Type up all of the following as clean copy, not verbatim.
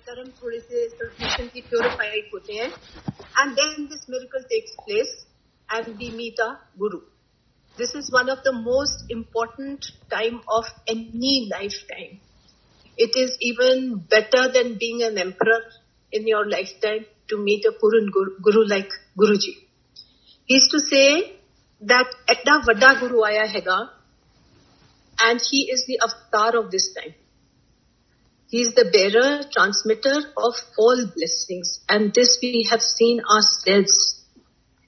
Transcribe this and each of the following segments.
कर्म थोड़े से sufficiently purified होते हैं, and then this miracle takes place and we meet our Guru. This is one of the most important time of any lifetime. It is even better than being an emperor in your lifetime to meet a Purun Guru like Guruji. He used to say that Edda Vada Guru Aya Hega, and he is the avatar of this time. He is the bearer, transmitter of all blessings, and this we have seen ourselves.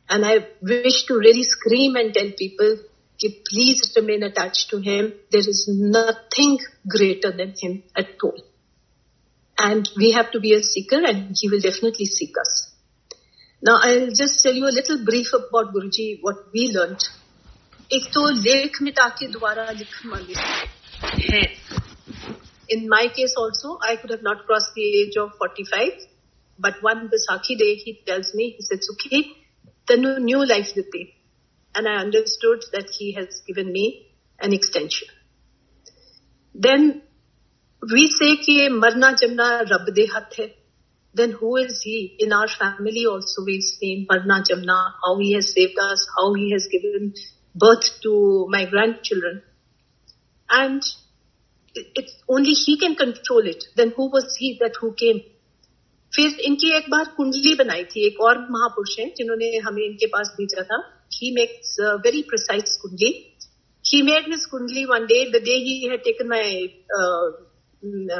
And I wish to really scream and tell people, please remain attached to him. There is nothing greater than him at all. And we have to be a seeker, and he will definitely seek us. Now, I'll just tell you a little brief about Guruji, what we learnt. एक तो लेख मिटा के दोबारा लिखने वाले हैं. In my case also, I could have not crossed the age of 45, but one Baisakhi day he tells me, he said, Sukhi, tanu new life diti. And I understood that he has given me an extension. Then we say ki marna jamna Rab de hath hai. Then who is he? In our family also we've seen marna jamna, how he has saved us, how he has given birth to my grandchildren. And it's only he can control it. Then who was he that who came? फिर इनकी एक बार कुंडली बनाई थी. एक और महापुरुष हैं जिन्होंने हमें इनके पास भेजा था. He makes a very precise kundli. He made his kundli one day, the day he had taken my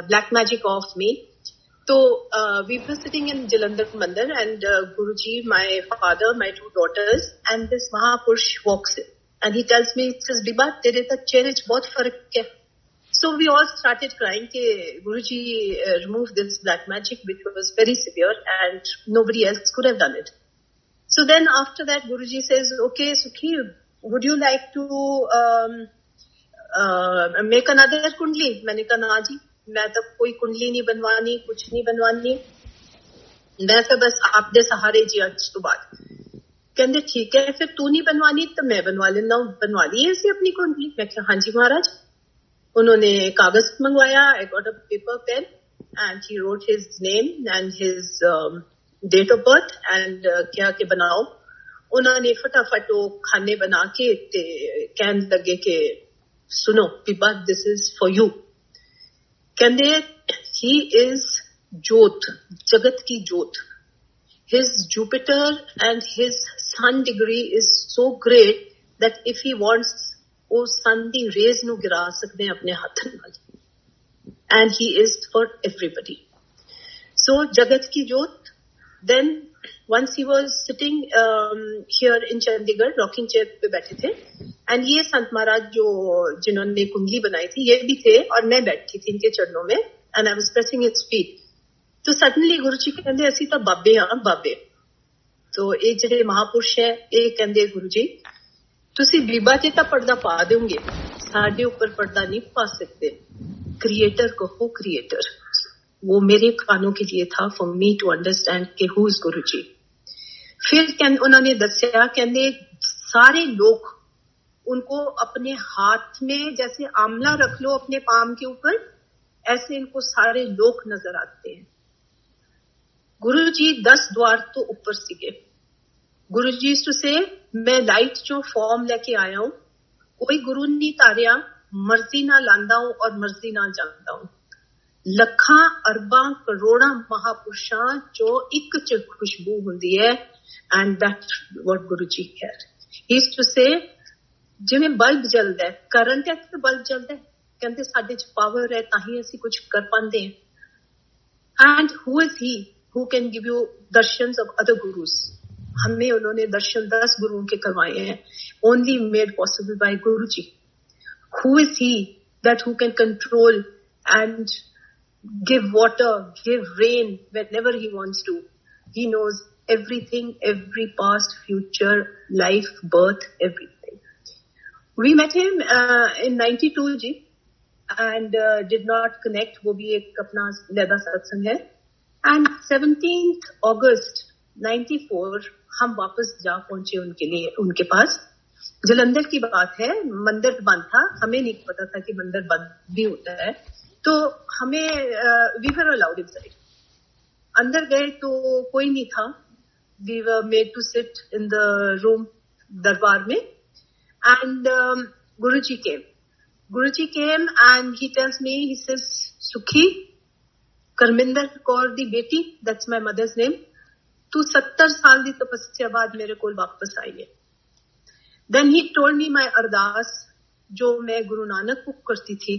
black magic off me. So we were sitting in Jalandhar Mandir, and Guruji, my father, my two daughters, and this Mahapurush walks in. And he tells me, he says, Biba, tere tak chehre ch bahut farak hai. So we all started crying that Guruji removed this black magic, which was very severe, and nobody else could have done it. So then after that, Guruji says, okay, Sukhi, would you like to make another kundli? मैंने कहा ना जी, मैं तो कोई कुंडली नहीं बनवानी, कुछ नहीं बनवानी. मैं तो बस आपके सहारे जी आज तो बात. कहते ठीक है, फिर तू नहीं बनवानी तो मैं बनवा लेना हूँ. बनवा ली ऐसी अपनी कुंडली. मैं कहा हाँ जी महाराज. उन्होंने कागज मंगवाया. I got a paper pen and he wrote his name and his date of birth and क्या के बनाओ. उन्होंने फटाफट वो खाने बना के कहने लगे कि सुनो Biba, this is for you. कहते he is जोत, जगत की जोत. His Jupiter and his sun degree is so great that if he wants, वो sun दी rays नु गिरा सकते हैं अपने हाथन वाल. And he is for everybody. So जगत की जोत. Then once he was sitting here in Chandigarh, rocking chair पे बैठे थे, and ये संत महाराज जो जिन्होंने कुंडली बनाई थी ये भी थे और मैं बैठी थी इनके चरणों में, and I was pressing his feet. तो suddenly गुरुजी कहते ऐसी तो बाबे हाँ बाबे. तो ये ਜਿਹੜੇ महापुरुष है ये कहते गुरुजी ਤੁਸੀਂ ਬੀਬਾ ਤੇ ਤਾਂ ਪਰਦਾ ਪਾ ਦੇਉਂਗੇ, ਸਾਡੇ ਉੱਪਰ ਪਰਦਾ नहीं पा सकते. क्रिएटर कहो क्रिएटर. वो मेरे कानों के लिए था, for me to understand कि who is गुरुजी. फिर उन्होंने दस्या कहते सारे लोग उनको अपने हाथ में जैसे आंवला रख लो अपने पाम के ऊपर, ऐसे इनको सारे लोग नजर आते हैं. गुरुजी 10 द्वार तो ऊपर सीगे. गुरुजी to say मैं लाइट जो फॉर्म लेके आया हूं, कोई गुरु नहीं तारिया, मर्जी ना लांदा हूं और मर्जी ना जानता हूं. ਲੱਖਾਂ ਅਰਬਾਂ ਕਰੋੜਾਂ ਮਹਾਪੁਰਸ਼ਾਂ ਜੋ ਇੱਕ ਚ ਖੁਸ਼ਬੂ ਹੁੰਦੀ ਹੈ. ਐਂਡ ਦੈਟ ਵਾਟ ਗੁਰੂ ਜੀ ਹੈ. ਹੀ ਇਜ਼ ਟੂ ਸੇ ਜਿਵੇਂ ਬਲਬ ਜਲਦਾ ਹੈ, ਕਰੰਟ ਹੈ ਤੇ ਬਲਬ ਜਲਦਾ ਹੈ. ਕਹਿੰਦੇ ਸਾਡੇ ਚ ਪਾਵਰ ਹੈ ਤਾਂ ਹੀ ਅਸੀਂ ਕੁਝ ਕਰ ਪਾਉਂਦੇ ਹਾਂ. And who is he who can give you darshans of other gurus. हमें उन्होंने दर्शन 10 गुरुओं के करवाए हैं, only made possible by guru ji. Who is he that who can control and give water, give rain whenever he wants to. He knows everything, every past, future, life, birth, everything. We met him in 92 ji and did not connect. वो भी एक अपना लैदा सत्संग है. And 17th August 94 हम वापस जा पहुंचे उनके लिए, उनके पास. जलंधर की बात है, मंदिर बंद था, हमें नहीं पता था कि मंदिर बंद भी होता है. तो हमें वी वर अलाउड इनसाइड. अंदर गए तो कोई नहीं था. We were made to sit in the room darbar में, and Guruji came. Guruji came and he tells me, he says, Sukhi, Karminder Kaur di beti, that's my mother's name, tu 70 साल दी तपस्या बाद मेरे कोल वापस आई है. Then he told me my ardas जो मैं गुरु नानक को करती थी,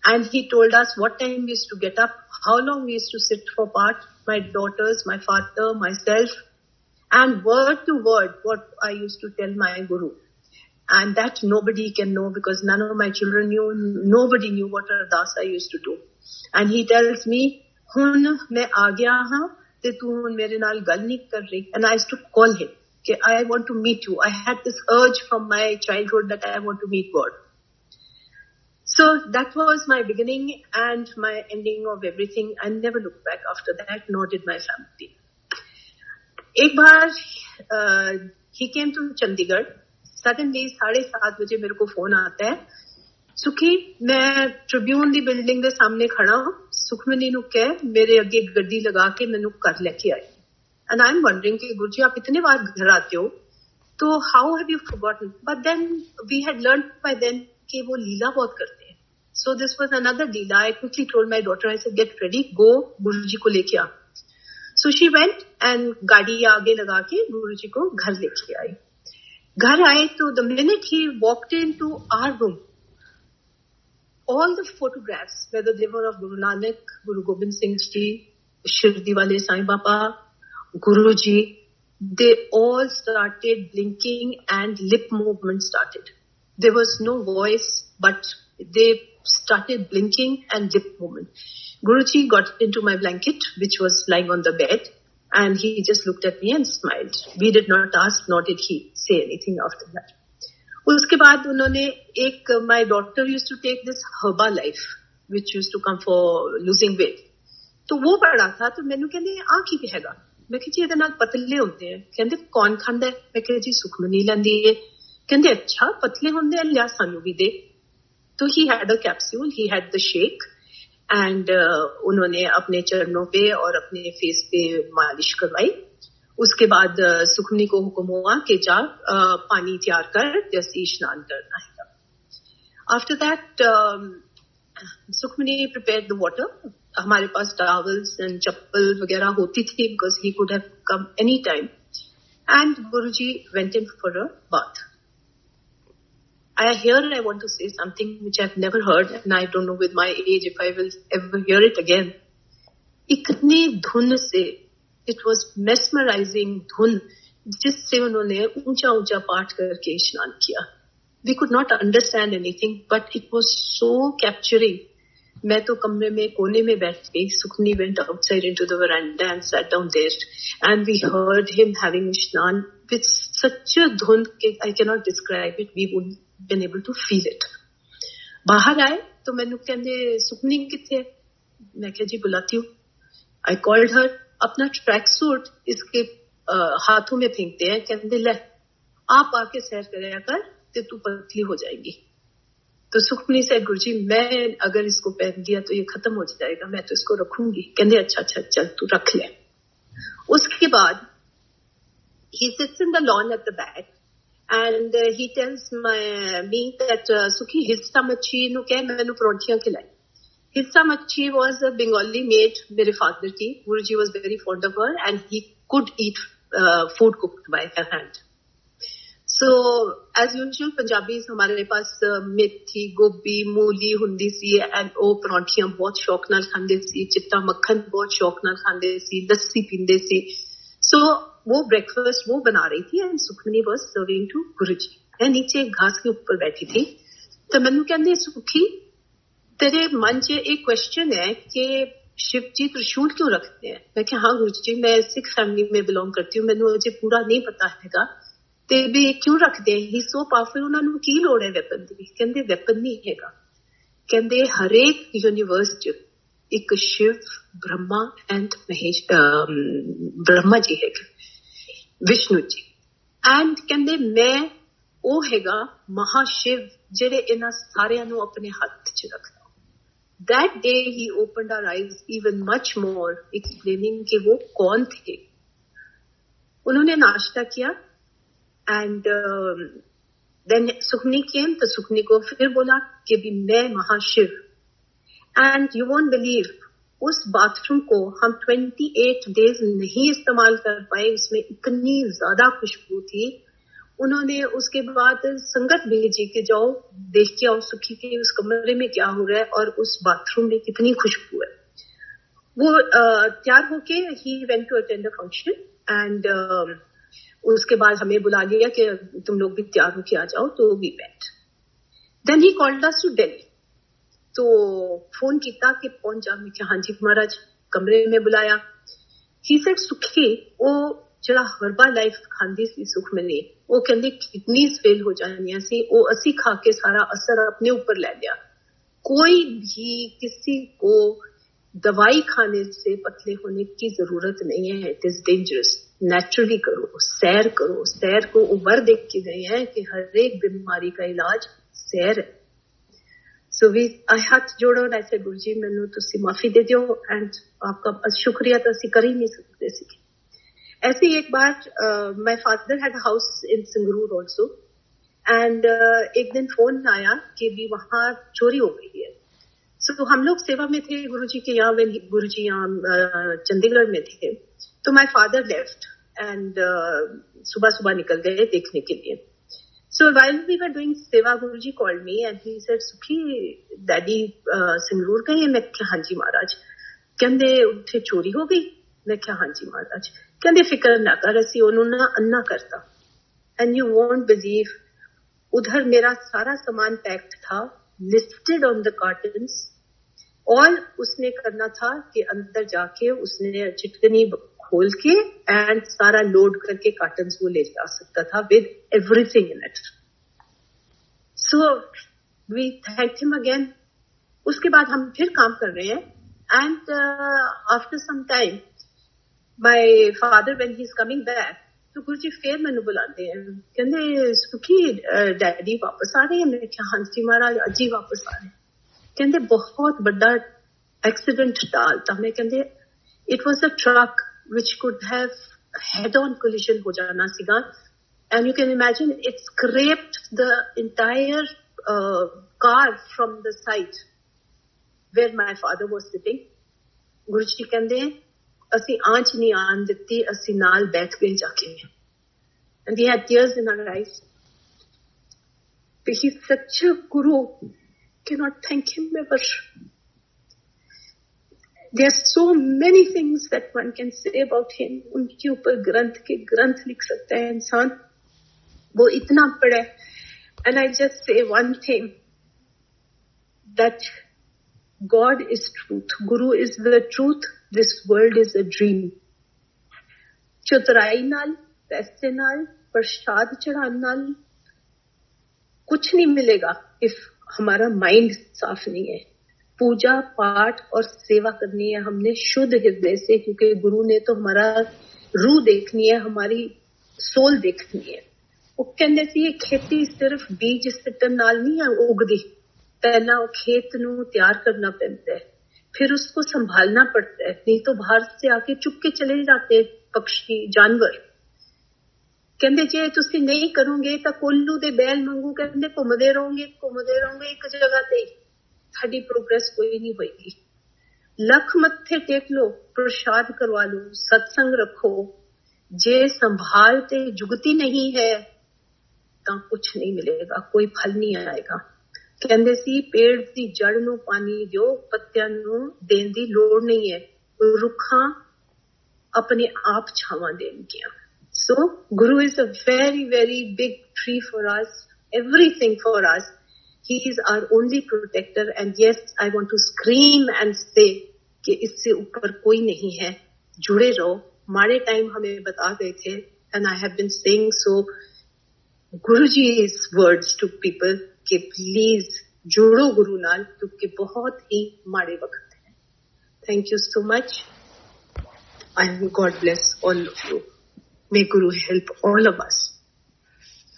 and he told us what time we used to get up, how long we used to sit for part, my daughters, my father, myself, and word to word what I used to tell my guru. And that nobody can know because none of my children knew, nobody knew what ardas I used to do. And he tells me, hun main aa gaya haan te tu mere naal gal nahi kar rahi. And I used to call him, okay, I want to meet you. I had this urge from my childhood that I want to meet God. So that was my beginning and my ending of everything. I never looked back after that, nor did my family. एक बार he came to Chandigarh. Suddenly 7:30 बजे मेरे को phone आता है, सुखी मैं Tribune दी building के सामने खड़ा हूं, सुखमनी नु कह मेरे अगे गड्डी लगा के मैनू घर लेके आई. And I'm wondering कि गुरुजी आप इतने बार घर आते हो तो how have you forgotten? But then we had learned by then कि वो लीला बहुत करते हैं. So this was another leela. I quickly told my daughter, I said, get ready, go गुरुजी को लेके आ. So she went and गाड़ी आगे लगा के गुरुजी को घर लेके आई. घर आए तो the minute he walked into our room, all the photographs, whether they were of Guru Nanak, Guru Gobind Singh Ji, Shirdi Wale Sai Baba, Guruji, they all started blinking and lip movement started. There was no voice, but they started blinking and lip movement. Guruji got into my blanket, which was lying on the bed, and he just looked at me and smiled. We did not ask, nor did he say anything after that. उसके बाद उन्होंने एक, my daughter used to take this Herbalife, which used to come for losing weight. तो वो पड़ा था तो मैंने कहने आ की कहेगा, मैं कहा जी ਇਹਦੇ ਨਾਲ ਪਤਲੇ ਹੁੰਦੇ हैं. कहते कौन खांदा है? मैं कहा जी सुखमनी लेंदी है. कहते अच्छा पतले होंदे हैं, लिया सानू भी दे. तो he had a capsule, he had the shake, and उन्होंने अपने चरणों पे और अपने फेस पे मालिश करवाई. उसके बाद सुखमनी को हुक्म हुआ कि जा पानी तैयार कर, जैसे स्नान करना है. After that Sukhmani prepared the water. हमारे पास टॉवल्स एंड चप्पल वगैरह होती थी because he could have come any time. And Guruji went in for a bath. I want to say something which I've never heard, and I don't know with my age if I will ever hear it again. इतनी धुन से, it was mesmerizing धुन जिससे उन्होंने ऊंचा ऊंचा पाठ करके स्नान किया. We could not understand anything, but it was so capturing. मैं तो कमरे में कोने में बैठ गई. Sukhmani went outside into the veranda and sat down there, and we heard him having स्नान with such a धुन I cannot describe it. We wouldn't been able to feel it. बाहर आए तो मैंने कहते सुखमनी किथे है? मैं कहा जी बुलाती हूँ. I called her. अपना ट्रैक सूट इसके हाथों में फेंकते हैं. कहते ले आप आके सैर कराया कर तो तू पतली हो जाएगी. तो सुखमनी से गुरुजी मैं अगर इसको पहन दिया तो ये खत्म हो जाएगा, मैं तो इसको रखूंगी. कहते अच्छा अच्छा चल तू रख ले. उसके बाद he sits in the lawn at the back and he tells me that Sukhi हिस्सा मच्छी नु कह मैंने परोठियां खिलाई. हिस्सा मच्छी was a Bengali maid मेरे father की. Guruji was very fond of her and he could eat food cooked by her hand. So as usual Punjabis हमारे पास मेथी गोभी मूली हुंदी सी and ਉਹ ਪਰੌਂਠੀਆਂ बहुत शौक नाल खांदे सी. चिट्टा मक्खन बहुत शौक नाल खांदे सी. लस्सी पींदे सी. So वो ब्रेकफास्ट वो बना रही थी and Sukhmani was serving to गुरुजी. मैं नीचे घास के ऊपर बैठी थी तो मैंने कहते सुखी तेरे मन च एक क्वेश्चन है कि शिव जी त्रिशूल क्यों रखते हैं? मैं कहा हाँ गुरुजी मैं सिख फैमिली में बिलोंग करती हूँ, मैंने अजे पूरा नहीं पता हैगा ते भी क्यों रखते हैं. ही सो पावरफुल, उन्होंने की लोड़ है वेपन की? कहते वेपन नहीं हैगा. कहते हरेक यूनिवर्स च एक शिव ब्रह्मा एंड महेश ब्रह्मा जी है विष्णु जी. एंड कहते मैं ਉਹ ਹੈਗਾ महाशिव ਜਿਹੜੇ ਇਹਨਾਂ ਸਾਰਿਆਂ ਨੂੰ ਆਪਣੇ ਹੱਥ 'ਚ ਰੱਖਦਾ. That day he opened our eyes even much more, explaining कि वो कौन थे. उन्होंने नाश्ता किया and then सुखनी came, तो सुखनी को फिर बोला कि भी मैं महाशिव. And you won't believe, उस बाथरूम को हम 28 days नहीं इस्तेमाल कर पाए. उसमें इतनी ज्यादा खुशबू थी. उन्होंने उसके बाद संगत भेजी कि जाओ देख के आओ सुखी के उस कमरे में क्या हो रहा है और उस बाथरूम में कितनी खुशबू है. वो तैयार होके ही went to attend the function and उसके बाद हमें बुला लिया कि तुम लोग भी तैयार होके आ जाओ. तो we went. Then he called us to Delhi. तो फोन किया कि पहुंच जा. मैं हाँ जी महाराज. कमरे में बुलाया. ही सेड सुखी वो ਜਿਹੜਾ ਹਰਬਾ ਲਾਈਫ ਖਾਂਦੀ ਸੀ ਸੁਖਮਨੀ ਉਹ ਕਹਿੰਦੀ ਕਿਡਨੀਜ਼ ਫੇਲ ਹੋ ਜਾਣੀਆਂ ਸੀ. ਉਹ ਅਸੀਂ ਖਾ ਕੇ ਸਾਰਾ असर अपने ऊपर ले लिया. कोई भी किसी को दवाई खाने से पतले होने की जरूरत नहीं है. It is dangerous. नेचुरली करो, सैर करो. सैर को उबर देख के गए हैं कि हर एक बीमारी का इलाज सैर है. सो वी आई हाथ जोड़ो और ऐसे गुरु जी मैनू तुसी माफी दे दियो एंड आपका शुक्रिया तो असी कर ही नहीं सकते सी. ऐसे ही एक बार my father had a house in Sangrur also and एक दिन फोन आया कि भी वहां चोरी हो गई है. सो हम लोग सेवा में थे गुरुजी के यहाँ. गुरुजी यहाँ चंडीगढ़ में थे. तो माय फादर लेफ्ट एंड सुबह सुबह निकल गए देखने के लिए. So while we were doing seva Guruji called me and he said Sukhi daddy Sangrur गए. मैं क्या हाँ जी महाराज. कहंदे उत्थे चोरी हो गई. मैं क्या हाँ जी महाराज. कहते फिक्र ना कर असी उन्होंने अन्ना करता. एंड यू वोंट बिलीव उधर मेरा सारा सामान पैक्ड था लिस्टेड ऑन द कार्टन्स. और उसने करना था कि अंदर जाके उसने चिटकनी खोल के एंड सारा लोड करके कार्टन्स वो ले जा सकता था with everything in it. So we thank him again. उसके बाद हम फिर काम कर रहे हैं and after some time my father when he's coming back तो गुरुजी फिर मैंने बुलाते हैं. कहते सुखी डैडी वापस आ रहे हैं. मैं क्या हाँ जी महाराज अज ही वापस आ रहे हैं. कहते बहुत बड़ा एक्सीडेंट डालता. मैं कहते it was a truck which could have head on collision हो जाना सीगा. and you can imagine it scraped the entire car from the side where my father was sitting. गुरुजी कहते ਅਸੀਂ आंच नहीं आन दिती. ਅਸੀਂ नाल बैठ गए जाके and we had tears in our eyes. He's such a guru. Cannot thank him ever. There are so many things that one can say about him. उनके ऊपर ग्रंथ के ग्रंथ लिख सकता है इंसान. वो इतना पढ़े. And I just say one thing that God is truth. Guru is the truth. This world is a dream. चतुराई नाल, पैसे नाल, प्रसाद चढ़ाने नाल कुछ नहीं मिलेगा if हमारा माइंड साफ नहीं है. पूजा पाठ और सेवा करनी है हमने शुद्ध हृदय से, क्योंकि गुरु ने तो हमारा रूह देखनी है, हमारी सोल देखनी है. वो कहते सी ये खेती सिर्फ बीज सिੱਟਣ ਨਾਲ नहीं है उगदी. पहला वो खेत नूं तैयार करना पैंदा है, फिर उसको संभालना पड़ता है. नहीं तो बाहर से आके चुप के चले जाते पक्षी जानवर. कहते जे तुसी नहीं करोगे तो कोल्लू दे बैल वांगू कहते घूमते रहोगे एक जगह ते. साडी प्रोग्रेस कोई नहीं होएगी. लख मत्थे टेक लो, प्रसाद करवा लो, सत्संग रखो. जे संभाल ते जुगती नहीं है तो कुछ नहीं मिलेगा, कोई फल नहीं आएगा. ਕਹਿੰਦੇ ਸੀ ਪੇੜ ਦੀ ਜੜ ਨੂੰ ਪਾਣੀ ਦਿਓ, ਪੱਤਿਆਂ ਨੂੰ ਦੇਣ ਦੀ ਲੋੜ ਨਹੀਂ ਹੈ. ਰੁੱਖਾਂ ਆਪਣੇ ਆਪ ਛਾਵਾਂ ਦੇਣਗੀਆਂ. So Guru is a very very big tree for us, everything for us. He is our only protector. And yes, I want to scream and say कि इससे ऊपर कोई नहीं है. जुड़े रहो. माड़े टाइम हमें बता गए थे and I have been saying so. Guruji's words to people कि प्लीज जुड़ो गुरु नाल क्योंकि बहुत ही माड़े वक्त है. Thank you so much and God bless all of you. May guru help all of us.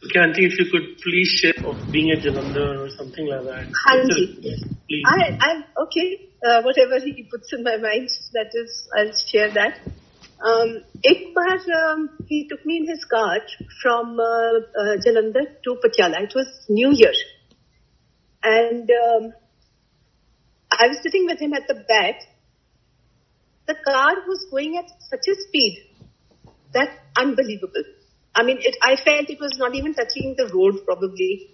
Okay, Auntie, if you could please share of being at Jalandhar or something like that. Hanji. Please. I'm okay. Whatever he puts in my mind, that is, I'll share that. Ek baar, he took me in his car from Jalandhar to Patiala. It was New Year. And I was sitting with him at the back. The car was going at such a speed that unbelievable. I mean, I felt it was not even touching the road probably.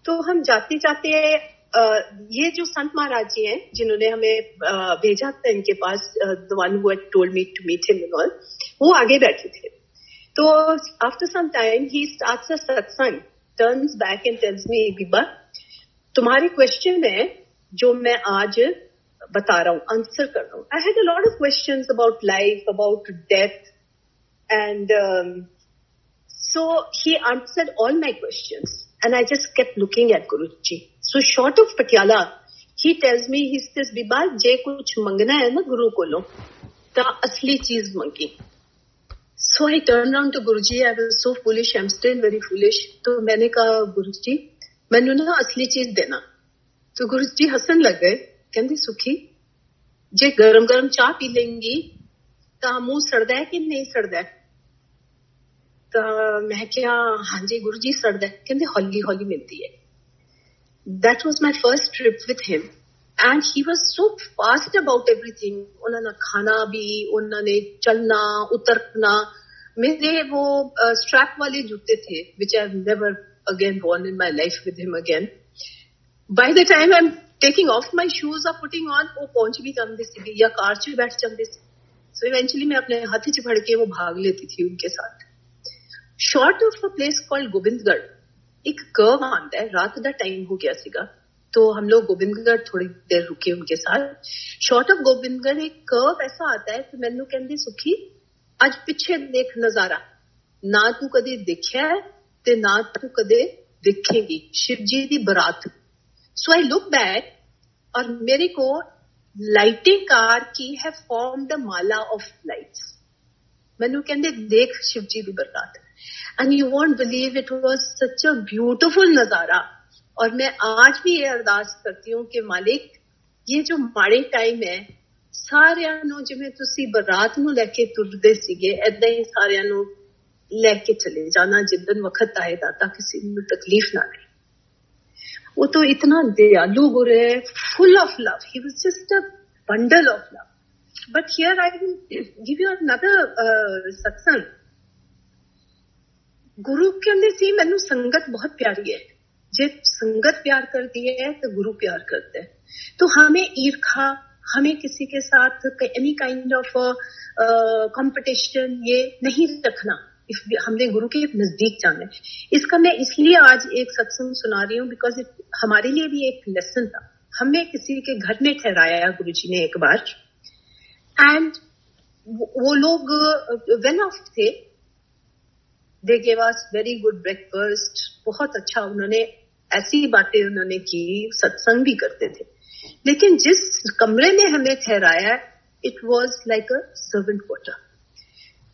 तो हम जाते जाते ये जो संत महाराज जी हैं जिन्होंने हमें भेजा था इनके पास, the one who had told me to meet him and all, वो आगे बैठे थे. तो after some time he starts a satsang, turns back and tells me, Biba, तुम्हारे क्वेश्चन है जो मैं आज बता रहा हूँ, आंसर कर रहा हूँ. I had a lot of questions about life, about death, and so he answered all my questions, and I just kept looking at Guruji. So short of Patiala, he tells me, he says, Biba, जे कुछ मंगना है ना गुरु को लो, ता असली चीज मंगी. So I turned around to Guruji. I was so foolish. I'm still very foolish. तो मैंने कहा, Guruji, मैंने ना असली चीज देना. तो गुरुजी हंसन लग गए. कहते सुखी, जे गरम गरम चाह पी लेंगी ता मुंह सड़दा है कि नहीं सड़दा है. मैं क्या, हाँ जी गुरुजी सड़दा है. कहते हौली हौली मिलती है. That was my first trip with him, and he was so fast about everything. उन्होंने खाना भी, उन्होंने चलना, उतरना. मेरे वो स्ट्रैप वाले जूते थे, which I've never again worn in my life with him again. By the time I'm taking off my shoes or putting on, वो पहुंच भी जाते थे या कार च बैठ जाते थे. So eventually मैं अपने हाथी च फड़ के वो भाग लेती थी उनके साथ. Short of a place called Govindgarh, एक कर्व आता है. रात का टाइम हो गया सीगा, तो हम लोग गोविंदगढ़ थोड़ी देर रुके उनके साथ. शॉर्ट ऑफ गोविंदगढ़ एक कर्व ऐसा आता है तो मैनू कहंदे सुखी, आज पिछे देख नजारा, ना तू कदे देखिया है ते ना तू कदे देखेगी, शिव जी दी बरात. सो आई लुक बैक और मेरे को लाइटें कार की है formed a Mala of lights. मैनू कहंदे देख शिव जी दी बरात. And you won't believe, it was such a beautiful नजारा. और मैं आज भी ये अरदास करती हूँ कि मालिक, ये जो माड़े टाइम है, सारियां नू जिवें तुसी बरात नू लेके तुरदे सीगे, ऐदां ही सारियां नू लेके चले जाना जिद्दन वक्त आएगा, ताकि किसी नू तकलीफ ना आए. वो तो इतना दयालु गुरु है, full of love. He was just a bundle of love. But here I will give you another satsang. गुरु कहने सी मैनू संगत बहुत प्यारी है. जे संगत प्यार करती है तो गुरु प्यार करते हैं. तो हमें ईर्खा, हमें किसी के साथ एनी काइंड ऑफ कंपटीशन ये नहीं रखना. हमने गुरु के नजदीक जाना है. इसका मैं इसलिए आज एक सत्संग सुना रही हूँ बिकॉज हमारे लिए भी एक लेसन था. हमें किसी के घर में ठहराया गुरु जी ने एक बार, एंड वो लोग वेल ऑफ थे. They gave us very good breakfast. बहुत अच्छा उन्होंने ऐसी बातें उन्होंने की, सत्संग भी करते थे. लेकिन जिस कमरे में हमें ठहराया, it was like a servant quarter.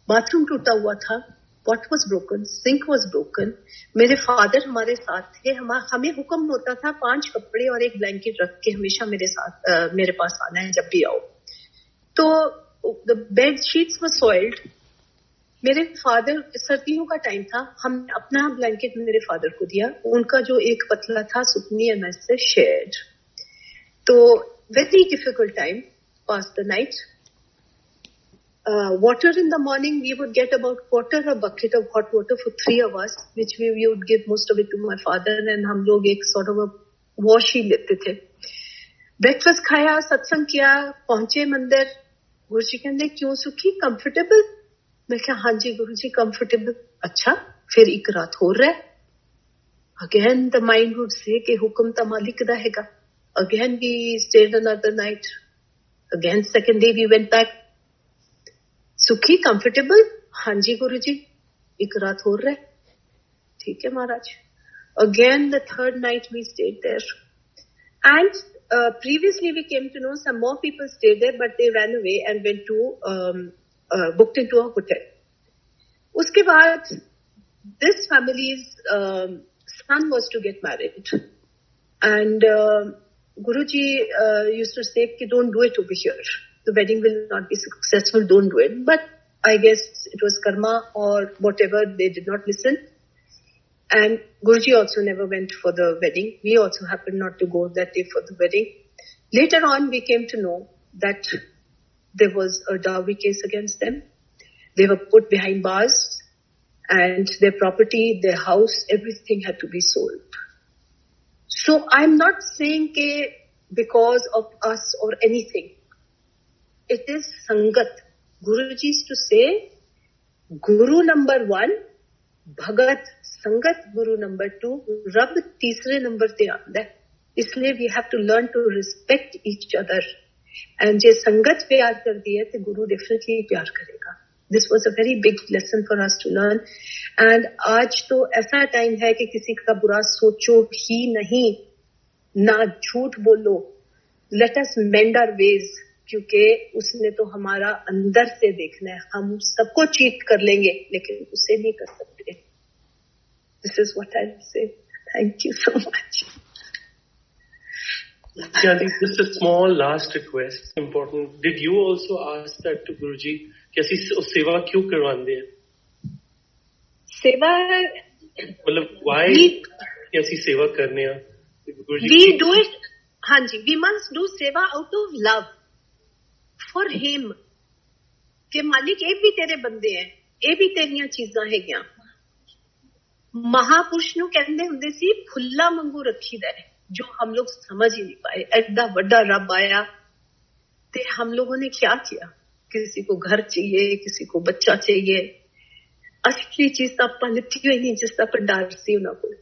Bathroom टूटा हुआ था, pot was broken, sink was broken. मेरे फादर हमारे साथ थे. हमें हुक्म होता था 5 कपड़े और एक ब्लैंकेट रख के हमेशा मेरे पास आना है जब भी आओ. तो the bed sheets were soiled. मेरे फादर, सर्दियों का टाइम था, हमने अपना ब्लैंकेट मेरे फादर को दिया. उनका जो एक पतला था सुपनी एंड आई से शेयर्ड. तो very difficult time, pass the night. Water in the morning we would get about quarter a bucket of hot water for 3 of us, which we would give most of it to my father, and हम लोग एक sort of a wash ही लेते थे. Breakfast खाया, सत्संग किया, पहुंचे मंदिर. गुरु जी कहते क्यों सुखी, कंफर्टेबल? मैं क्या, हाँ जी गुरु जी कंफर्टेबल. अच्छा, फिर एक रात हो रहा है. Again the mind would say कि हुक्म तो मालिक दा हैगा. Again we stayed another night. Again second day we went back. सुखी कंफर्टेबल? हाँ जी गुरु जी, एक रात हो रहा है. ठीक है महाराज. Again the third night we stayed there, and previously we came to know some more people stayed there, but they ran away and went to booked into a hotel. उसके बाद this family's son was to get married, and Guruji used to say, "Don't do it over here. The wedding will not be successful. Don't do it." But I guess it was karma or whatever. They did not listen, and Guruji also never went for the wedding. We also happened not to go that day for the wedding. Later on, we came to know that there was a dowry case against them. They were put behind bars, and their property, their house, everything had to be sold. So I'm not saying that because of us or anything. It is Sangat. Guruji used to say, Guru number 1, Bhagat, Sangat Guru number 2, Rab तीसरे number पे आता है. इसलिए we have to learn to respect each other. And जे संगत प्यार कर दी है तो गुरु definitely प्यार करेगा. This was a very big lesson for us to learn. And आज तो ऐसा टाइम है कि किसी का बुरा सोचो ही नहीं, ना झूठ बोलो. Let us mend our ways, क्योंकि उसने तो हमारा अंदर से देखना है. हम सबको चीट कर लेंगे लेकिन उसे नहीं कर सकते. This is what I say. Thank you so much. Yeah, just a small last request, important. Did you also ask that to Guruji? कि ਅਸੀਂ सेवा क्यों करवाते हैं? सेवा मतलब why कि ਅਸੀਂ सेवा करने हैं? We do it. हाँ जी, we must do सेवा out of love for him. कि मालिक ये भी तेरे बंदे हैं, ये भी तेरियां चीजां हैगियां. महापुरुष ਨੂੰ ਕਹਿੰਦੇ ਹੁੰਦੇ ਸੀ ਫੁੱਲਾ ਵਾਂਗੂ ਰੱਖੀਦਾ है, जो हम लोग समझ ही नहीं पाए. एडा बड़ा रब आया ते हम लोगों ने क्या किया? किसी को घर चाहिए, किसी को बच्चा चाहिए. असली चीज तो ਆਪਾਂ ਲਿੱਤੀ ਹੋਈ ਨਹੀਂ जिसका भंडार सी उन्हां कोल.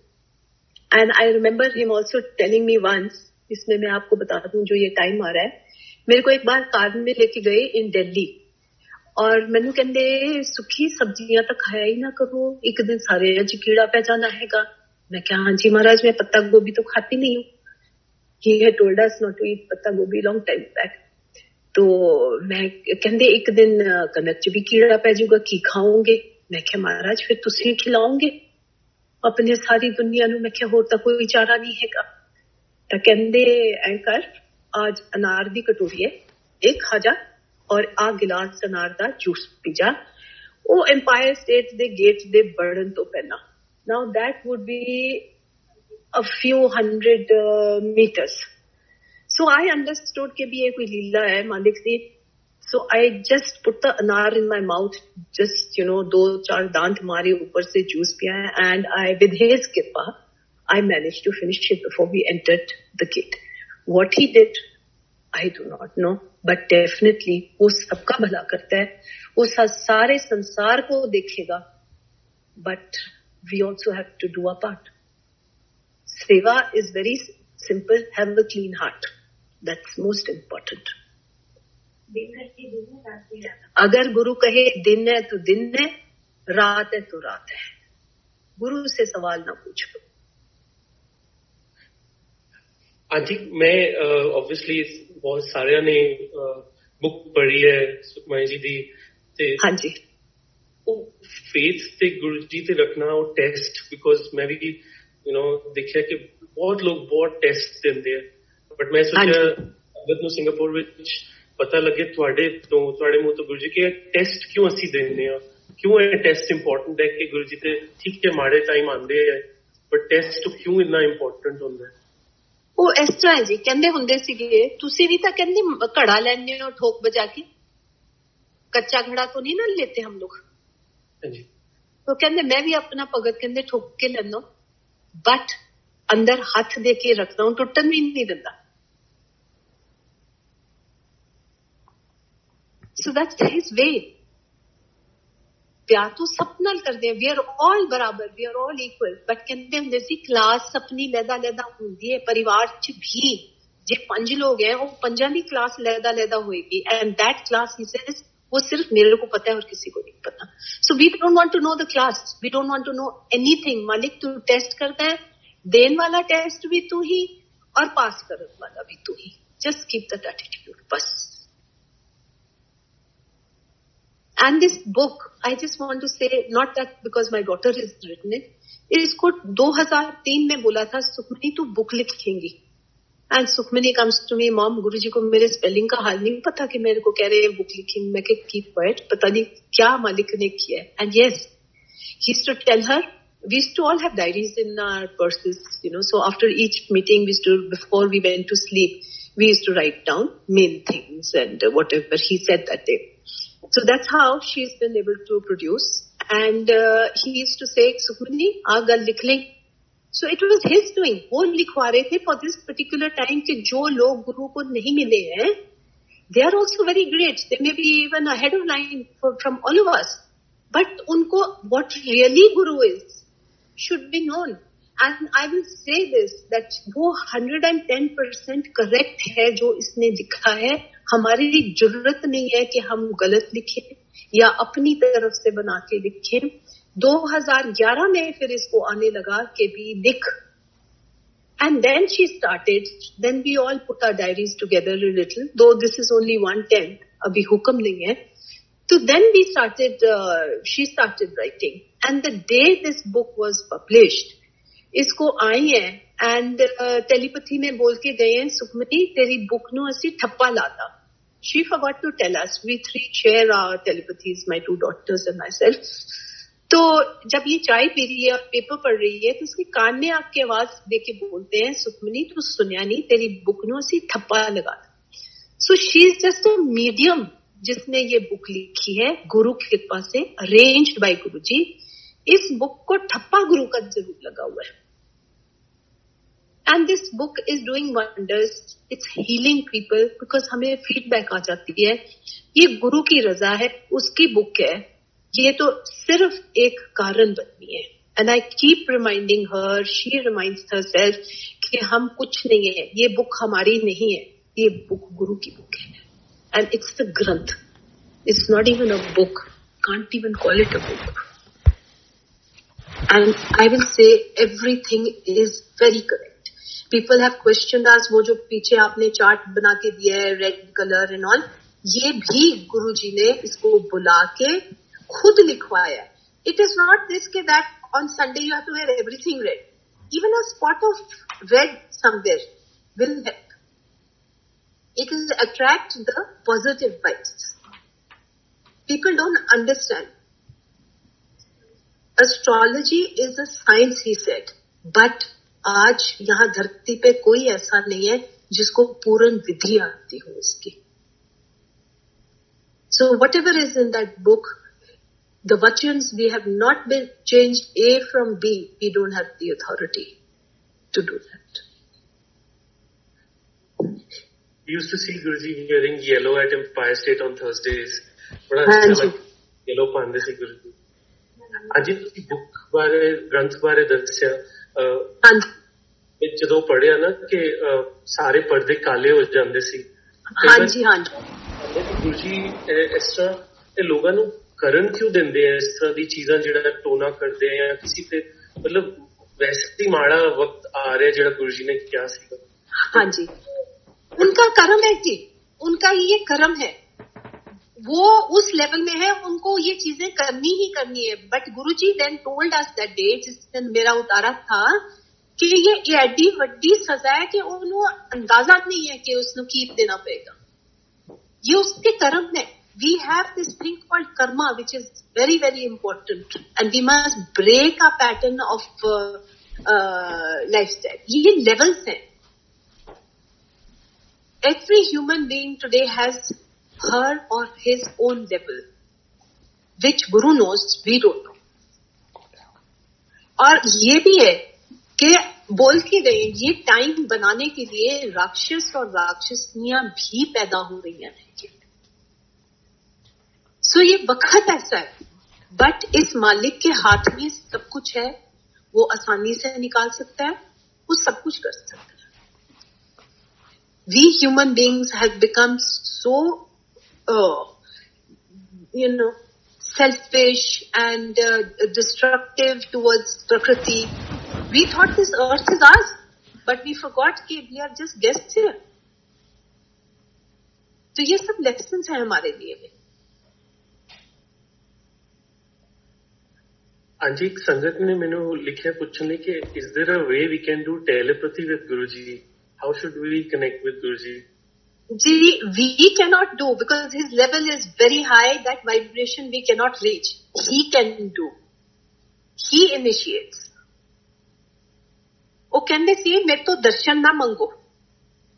And I remember him also telling me once, इसमें मैं आपको बता दूं जो ये टाइम आ रहा है, मेरे को एक बार कार में लेके गए इन दिल्ली और मैनू कहंदे सुखी सब्जियां तो खाया ही ना करो, एक दिन सारे च कीड़ा पै जाना हैगा. मैं क्या, हाँ जी महाराज, मैं पत्ता गोभी तो खाती नहीं हूँ. He had told us not to eat पत्ता गोभी लॉन्ग टाइम बैक. तो मैं कहंदे एक दिन कनक च भी कीड़ा पै जाऊगा, की खाओगे? मैं क्या महाराज फिर तुसी खिलाओगे अपने सारी दुनिया नू. मैं क्या होर तां कोई चारा नहीं हैगा. तां कहंदे ऐ कर, आज अनार दी कटोरी है, एक खा जा और आ गिलास अनार दा जूस पी जा. ओ एम्पायर स्टेट दे गेट दे बढ़न तो पहला. Now that would be a few hundred meters. So I understood कि भी ये कोई लीला है मालिक दी. So I just put the anar in my mouth, just 2-4 दांत मारे, ऊपर से जूस पिया है, and I, with his kripa, I managed to finish it before we entered the gate. What he did, I do not know, but definitely वो सबका भला करता है, वो सारे संसार को देखेगा. But we also have to do our part. Seva is very simple. Have a clean heart. That's most important. अगर गुरु कहे दिन है तो दिन है, रात है तो रात है. गुरु से सवाल ना पूछो. आंटी, मैं ऑब्वियसली बहुत सारे ने बुक पढ़ी है सुखमणी जी दी ते. हाँ जी. फेथ ते गुरु जी ते रखना वो टेस्ट, बिकॉज मैं भी देखिया कि बहुत लोग बहुत टेस्ट देंगे हैं. बट मैं सोचा अगर सिंगापुर विच पता लगे तुहाडे मुंह तो गुरु जी के टेस्ट क्यों असी देने हैं, क्यों ये टेस्ट इंपॉर्टेंट है कि गुरु जी ते ठीक है माड़े टाइम आंदे है, बट टेस्ट क्यों इतना इंपॉर्टेंट होंदा है? वो इस तरह है जी, कहंदे हुंदे सीगे तुसी भी तां कहंदे घड़ा लैंदे हो ठोक बजा के. कच्चा घड़ा तो नहीं ना लेते हम लोग. तो कहंदे मैं भी अपना भगत कहंदे ठोक के लेना, बट अंदर हाथ दे के रखना हूं, टुटन भी नहीं दिंदा. So that's his way. प्यार तो सब नाल करदे हैं. वी आर ऑल बराबर, we are all equal. But कहंदे हुंदे सी क्लास अपनी लैदा हुंदी है. परिवार च भी जे 5 लोग हैं, वो 5 दी क्लास लैदा होएगी. And that class he says वो सिर्फ मेरे को पता है और किसी को नहीं पता. So we don't want to know the class, we don't want to know anything. मालिक तू टेस्ट करता है, देन वाला टेस्ट भी तू ही और पास करने वाला भी तू ही. जस्ट कीप दैट एटीट्यूड बस. And this book, I just want to say, not that because my daughter has written it, इसको 2003 में बोला था सुखमनी तू book लिखेंगी. And Sukhmani comes to me, Mom, Guruji को मेरे स्पेलिंग का हाल नहीं पता कि मेरे को कह रहे हैं बुक लिखेंगे. मैं कह keep quiet, पता नहीं क्या मालिक ने किया है. And yes, he used to tell her, we used to all have diaries in our purses, you know. So after each meeting, before we went to sleep, we used to write down main things and whatever he said that day. So that's how she's been able to produce. And he used to say, Sukhmani, आगा लिख ले. So it was his doing. वो लिखवा रहे थे for this particular time कि जो लोग गुरु को नहीं मिले हैं, they are also very great. They may be even ahead of line from all of us. But उनको what really Guru is should be known. And I will say this, that वो 110% correct है जो इसने लिखा है. हमारी जरूरत नहीं है कि हम गलत लिखें या अपनी तरफ से बना के लिखें. 2011 में फिर इसको आने लगा कि भी लिख. And then she started, then we all put our diaries together a little, though this is only 1/10, अभी हुक्म नहीं है. So then she started writing. And the day this book was published, इसको आई है and telepathy में बोल के गए हैं, सुखमनी तेरी बुक नु असी ठप्पा लाता. She forgot to tell us. We three share our telepathies, my 2 daughters and myself. तो जब ये चाय पी रही है और पेपर पढ़ रही है तो उसके कान में आपकी आवाज देके बोलते हैं, सुखमनी तू सुनिया नहीं, तेरी बुक नु असी ठप्पा लगा. So she is just a medium जिसने ये बुक लिखी है गुरु की कृपा से, अरेंज्ड बाय गुरुजी. इस बुक को ठप्पा गुरु का जरूर लगा हुआ है. And this book is doing wonders. It's healing people because हमें फीडबैक आ जाती है ये गुरु की रजा है, उसकी बुक है. ये तो सिर्फ एक कारण बननी है. And I keep reminding her, she reminds herself कि हम कुछ नहीं है, ये बुक हमारी नहीं है, ये बुक गुरु की बुक है. And it's the Granth. It's not even a book, can't even call it a book. And I will say everything is very correct. People have questioned us, वो जो पीछे आपने चार्ट बना के दिया है रेड कलर एंड ऑल, ये भी गुरुजी ने इसको बुला के खुद लिखवाया. इट इज नॉट दिस के that on Sunday you have to wear everything red. Even a spot of red somewhere will help. It will attract the positive vibes. People don't understand. Astrology is a science, he said. But आज यहाँ धरती पे कोई ऐसा नहीं है जिसको पूर्ण विधि आती हो इसकी. So whatever is in that book, the vachans, we have not been changed A from B. We don't have the authority to do that. We used to see Guruji wearing yellow at Empire State on Thursdays. बड़ा अच्छा लगा yellow पांदे से गुरुजी. आज की book बारे ग्रंथ बारे दस्या ਜਦੋਂ ਪੜਿਆ ਨਾ ਕਿ ਸਾਰੇ ਪਰਦੇ ਕਾਲੇ ਹੋ ਜਾਂਦੇ ਸੀ. ਹਾਂਜੀ ਗੁਰਜੀ ਇਸ ਤਰ੍ਹਾਂ ਇਹ ਲੋਕਾਂ ਨੂੰ ਕਰਨ ਕਿਉਂ ਦਿੰਦੇ ਆ ਇਸ ਤਰ੍ਹਾਂ ਦੀ ਚੀਜ਼ਾਂ, ਜਿਹੜਾ ਟੋਨਾ ਕਰਦੇ ਆ ਜਾਂ ਕਿਸੇ ਤੇ ਮਤਲਬ ਵੈਸੇ ਹੀ ਮਾੜਾ ਵਕਤ ਆ ਰਿਹਾ ਜਿਹੜਾ ਗੁਰਜੀ ਨੇ ਕਿਹਾ ਸੀਗਾ. ਹਾਂਜੀ, उनका कर्म है जी, उनका ये कर्म है, वो उस लेवल में है, उनको ये चीजें करनी ही करनी है. But Guruji then told us that day जिस दिन मेरा उतारा था कि ये एडी वड्डी सजा है कि उन्होंने अंदाजा नहीं है कि उसको की देना पड़ेगा. ये उसके कर्म है. We have this thing called karma which is very very important and we must break a pattern of lifestyle. ये लेवल्स हैं. Every human being today has her or his own level, which Guru knows, we don't know. और ये भी है कि बोल के गए ये टाइम बनाने के लिए राक्षस और राक्षसनियां भी पैदा हो रही हैं. सो ये वक्त ऐसा है, बट इस मालिक के हाथ में सब कुछ है. वो आसानी से निकाल सकता है, वो सब कुछ कर सकता है. We human beings have become so, selfish and destructive towards Prakriti. We thought this earth is ours, but we forgot कि we are just guests here. तो ये सब lessons हैं हमारे लिए. ਹਾਂਜੀ ਇੱਕ ਸੰਗਤ ਨੇ ਮੈਨੂੰ ਲਿਖਿਆ ਪੁੱਛਣ ਲਈ ਕਿ is there a way we can do telepathy with Guruji? How should we connect with Guruji? We cannot do because his level is very high. That vibration we cannot reach. He can do. He initiates. ਉਹ ਕਹਿੰਦੇ ਸੀ ਮੇਰੇ ਤੋਂ ਦਰਸ਼ਨ ਨਾ ਮੰਗੋ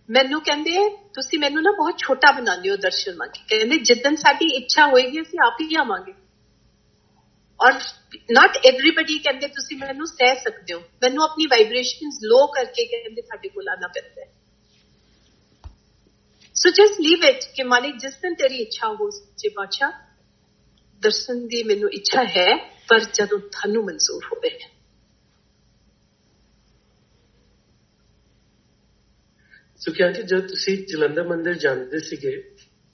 ਮੈਨੂੰ ਕਹਿੰਦੇ ਤੁਸੀਂ ਮੈਨੂੰ ਨਾ ਬਹੁਤ ਛੋਟਾ ਬਣਾਉਂਦੇ ਹੋ ਦਰਸ਼ਨ ਮੰਗ ਕੇ ਕਹਿੰਦੇ ਜਿੱਦਣ ਸਾਡੀ ਇੱਛਾ ਹੋਏਗੀ ਅਸੀਂ ਆਪ ਹੀ ਆਵਾਂਗੇ ਔਰ not everybody ਕਹਿੰਦੇ ਤੁਸੀਂ ਮੈਨੂੰ ਸਹਿ ਸਕਦੇ ਹੋ ਮੈਨੂੰ ਆਪਣੀ ਵਾਈਬ੍ਰੇਸ਼ਨਸ ਲੋ ਕਰਕੇ ਕਹਿੰਦੇ ਸਾਡੇ ਕੋਲ ਆਣਾ ਪੈਂਦਾ ਹੈ ਸੋ ਜਸਟ ਲੀਵ ਇਟ ਕਿ ਮਾਲਿਕ ਜਿਸ ਦਿਨ ਤੇਰੀ ਇੱਛਾ ਹੋ ਸੱਚੇ ਬਾਦਸ਼ਾਹ ਦਰਸ਼ਨ ਦੀ ਮੈਨੂੰ ਇੱਛਾ ਹੈ ਪਰ ਜਦੋਂ ਤੁਹਾਨੂੰ ਮਨਜ਼ੂਰ ਹੋਵੇ ਸੁਖਿਆ ਜੀ ਜਦ ਤੁਸੀਂ ਜਲੰਧਰ ਮੰਦਿਰ ਜਾਂਦੇ ਸੀਗੇ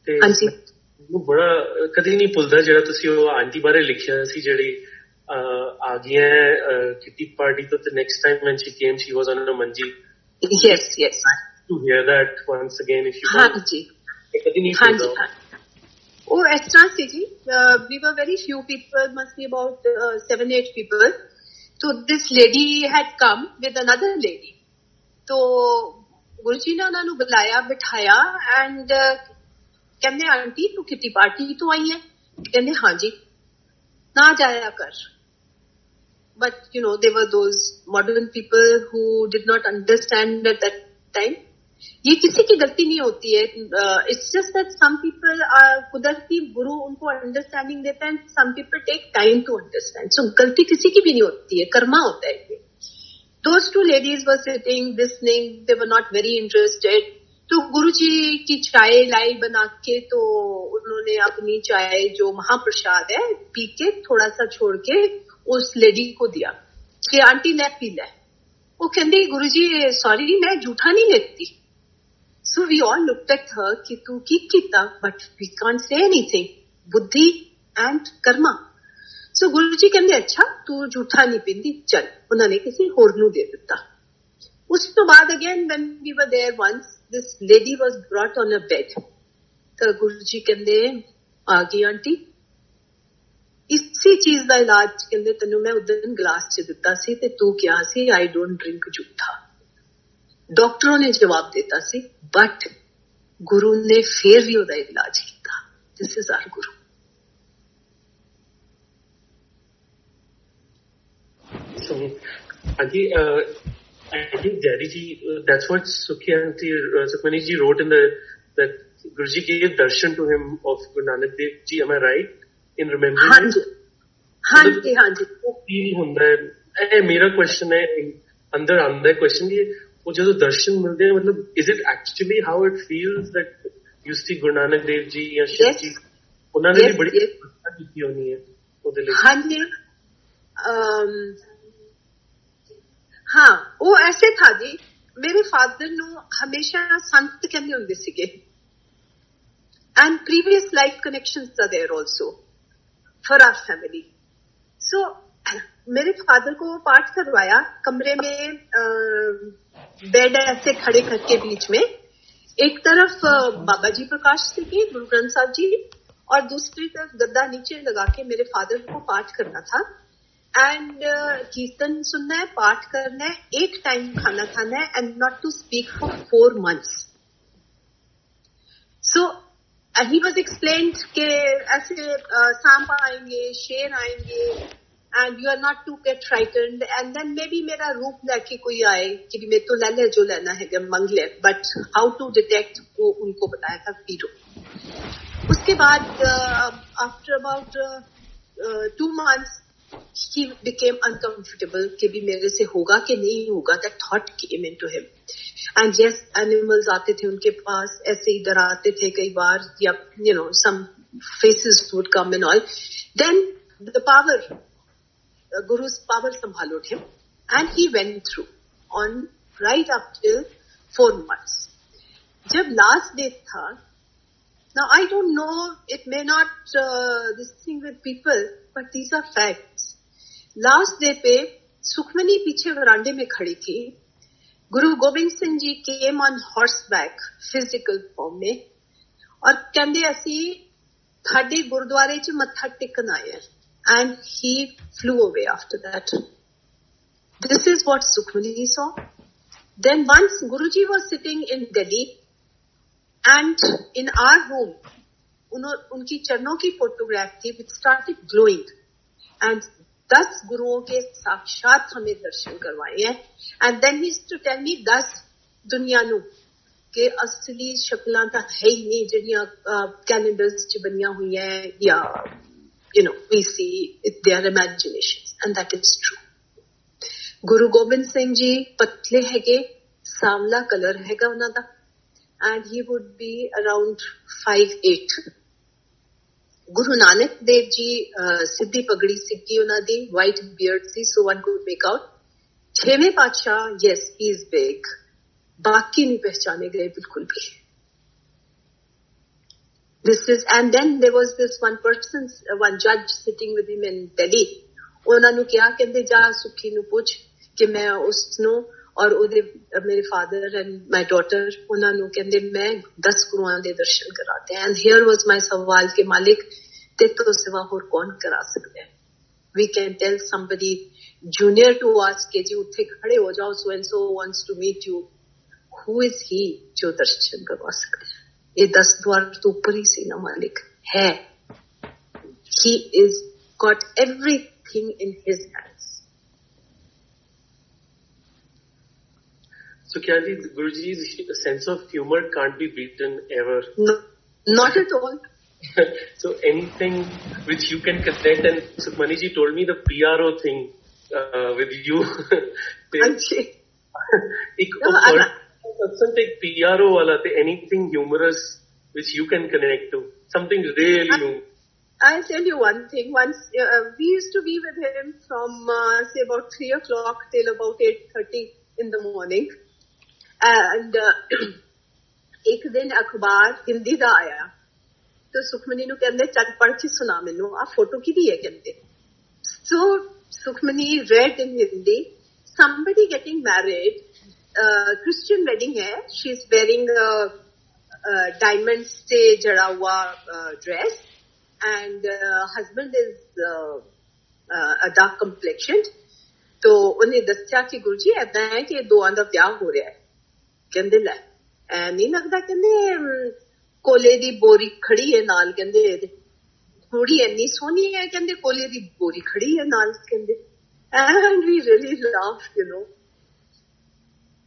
ਤੇ ਮੈਨੂੰ ਬੜਾ ਕਦੀ ਨਹੀਂ ਭੁੱਲਦਾ ਜਿਹੜਾ ਤੁਸੀਂ ਉਹ ਆਂਟੀ ਬਾਰੇ ਲਿਖਿਆ ਸੀ ਜਿਹੜੀ ਆ ਗਈਆਂ ਕਿਟੀ ਪਾਰਟੀ ਤੋਂ ਤੇ next time when she came she was on a manji yes to hear that once again if you ਹਾਂਜੀ ਕਦੀ ਨਹੀਂ ਭੁੱਲਦਾ ਉਹ ਇਸ ਤਰ੍ਹਾਂ ਸੀ ਜੀ we were very few people must be about 7-8 people so this lady had come with another lady so Guru ji ਨੇ ਉਹਨਾਂ ਨੂੰ ਬੁਲਾਇਆ ਬਿਠਾਇਆ ਐਂਡ ਕਹਿੰਦੇ ਆਂਟੀ ਤੂੰ ਕਿਟੀ ਪਾਰਟੀ ਤੋਂ ਆਈ ਹੈ ਕਹਿੰਦੇ ਹਾਂਜੀ ਨਾ ਜਾਇਆ ਕਰ ਬਟ ਯੂ ਨੋ ਦੇ ਵਰ those modern people who did not understand at that time ये किसी की गलती नहीं होती है it's just that some people कुदरती गुरु उनको अंडरस्टैंडिंग देता है some people take time to understand so गलती किसी की भी नहीं होती है कर्मा होता है ये Those two ladies were sitting, listening. They were not very interested. तो गुरुजी की चाय लाई बना के तो उन्होंने अपनी चाय जो महाप्रसाद है पी के थोड़ा सा छोड़ के उस लेडी को दिया कि आंटी ले पी ले वो कहती गुरुजी सॉरी मैं जूठा नहीं लेती So we all looked at her कि तू की कीता but we can't say anything बुद्धि and कर्मा So गुरु जी कहते अच्छा तू झूठा नहीं पींदी चल उन्होंने किसी होर नू दे दिता उस तो बाद again when we were there once this lady was brought on a bed तो गुरु जी कहते आ गई आंटी इसी चीज का इलाज कहते तेनू मैं उदन गिलास च दिता सी ते तू क्या सी आई डोंट ड्रिंक झूठा डॉक्टरों ने जवाब देता सी बट गुरु ने फिर भी उहदा इलाज किया this is our Guru So, Auntie, I think Daddy ji, that's what Sukhmani ji wrote in that Guruji gave darshan to him of Guru Nanak Dev ji. Am I right in remembering? हाँ जी. वो feel होता है. मेरा question है अंदर आंदा question ये वो जो दर्शन मिलते हैं मतलब is it actually how it feels that you see Guru Nanak Dev ji या शिव जी उन्होंने भी बड़ी व्यवस्था की होनी है ਉਹਦੇ ਲਈ. हाँ जी. हाँ वो ऐसे था जी मेरे फादर ਨੂੰ ਹਮੇਸ਼ਾ ਸੰਤ ਕਹਿੰਦੇ ਹੁੰਦੇ ਸੀਗੇ and previous life connections are there also for our family so मेरे फादर को पाठ करवाया कमरे में बेड ऐसे खड़े करके बीच में एक तरफ बाबा जी प्रकाश सिंह गुरु ग्रंथ साहब जी और दूसरी तरफ गद्दा नीचे लगा के मेरे फादर को पाठ करना था एंड कीर्तन सुनना है पाठ करना है एक टाइम खाना खाना है and not to speak for 4 months so he was explained के ऐसे सांप आएंगे शेर आएंगे and you are not to get frightened and then maybe मेरा रूप लेके कोई आए कि मेरे तो ले ले जो लेना है जब मंग ले बट हाउ टू डिटेक्ट वो उनको बताया था पीरो उसके बाद after about 2 months he became uncomfortable कि भी मेरे से होगा कि नहीं होगा that thought came into him and yes animals आते थे उनके पास ऐसे ही डराते थे कई बार या you know some faces would come and all then the power Guru's power संभालोed him and he went through on right up till 4 months जब last day था now I don't know it may not this thing with people but these are facts last day पे सुखमनी पीछे वरांडे में खड़ी थी Guru Gobind Singh ji came on horse back physical form में और कहते असी थाडे गुरुद्वारे च मत्था टेकन आए and he flew away after that. This is what Sukhmani saw. Then once Guruji was sitting in Delhi, and in our room, उनकी चरणों की फोटोग्राफ थी, which started glowing, and 10 गुरुओं के साक्षात हमें दर्शन करवाए हैं. And then he used to tell me 10 दुनिया नू के असली शक्लां तां है ही नहीं ਜਿਹੜੀਆਂ कैलेंडर्स च बनियां हुई हैं, या we see their imaginations, and that is true. Guru Gobind Singh ji पतले हैगे, सांवला कलर हैगा उन्हां दा, and he would be around 5'8". Guru Nanak Dev ji सिद्धि पगड़ी सिक्की उन्हां दी, white beard C, so one could make out. छेवें पातशाह, yes, he is big, बाकी नहीं पहचाने गए बिल्कुल भी. This is, and then there was this one judge sitting with him in Delhi. ਉਹਨਾਂ ਨੂੰ ਕਿਹਾ, ਕਹਿੰਦੇ ਜਾ ਸੁਖੀ ਨੂੰ ਪੁੱਛ ਕਿ ਮੈਂ ਉਸ ਨੂੰ ਔਰ ਉਹਦੇ ਮੇਰੇ ਫਾਦਰ ਐਂਡ ਮਾਈ ਡਾਟਰ, ਉਹਨਾਂ ਨੂੰ ਕਹਿੰਦੇ ਮੈਂ 10 ਗੁਰੂਆਂ ਦੇ ਦਰਸ਼ਨ ਕਰਾਤੇ. ਐਂਡ ਹੇਅਰ ਵਾਸ ਮਾਈ ਸਵਾਲ ਕਿ ਮਾਲਿਕ ਤੇ ਤੋਂ ਸਿਵਾ ਹੋਰ ਕੌਣ ਕਰਾ ਸਕਦਾ ਹੈ. We can tell somebody junior to us ਕਿ ਜੀ ਉੱਥੇ ਖੜੇ ਹੋ ਜਾਓ, so and so wants to meet you. Who is he ਜੋ ਦਰਸ਼ਨ ਕਰਵਾ ਸਕਦਾ ਹੈ? ये 10 द्वार तो ऊपर ही से ना मालिक है. He is got everything in his hands. So Khyali, Guruji's sense of humor can't be beaten ever. No, not at all. So anything which you can connect, and Sukhmani ji told me the PRO thing with you. Take PRO wala te anything humorous which you can connect to, something really new. I'll tell you one thing. Once we used to be with him from say about 3 o'clock till about 8:30 in the morning, and एक दिन अखबार हिंदी दा आया तो सुखमनी नु कहंदे चल पढ़ के सुना मैनू आ फोटो किदी है कहंदे. So Sukhmani read in Hindi, somebody getting married, Christian wedding hai, she's wearing diamonds se jada hua dress, and husband is a dark complexioned. तो उन्हें दस्या कि गुरुजी ऐदा है कि दोआं दा ब्याह हो रहा है. कहंदे लै नहीं लगदा, कहंदे कोले दी बोरी खड़ी है नाल, कहंदे थोड़ी इन्नी सोहनी है, कहंदे कोले दी बोरी खड़ी है नाल, कहंदे. And we really laughed,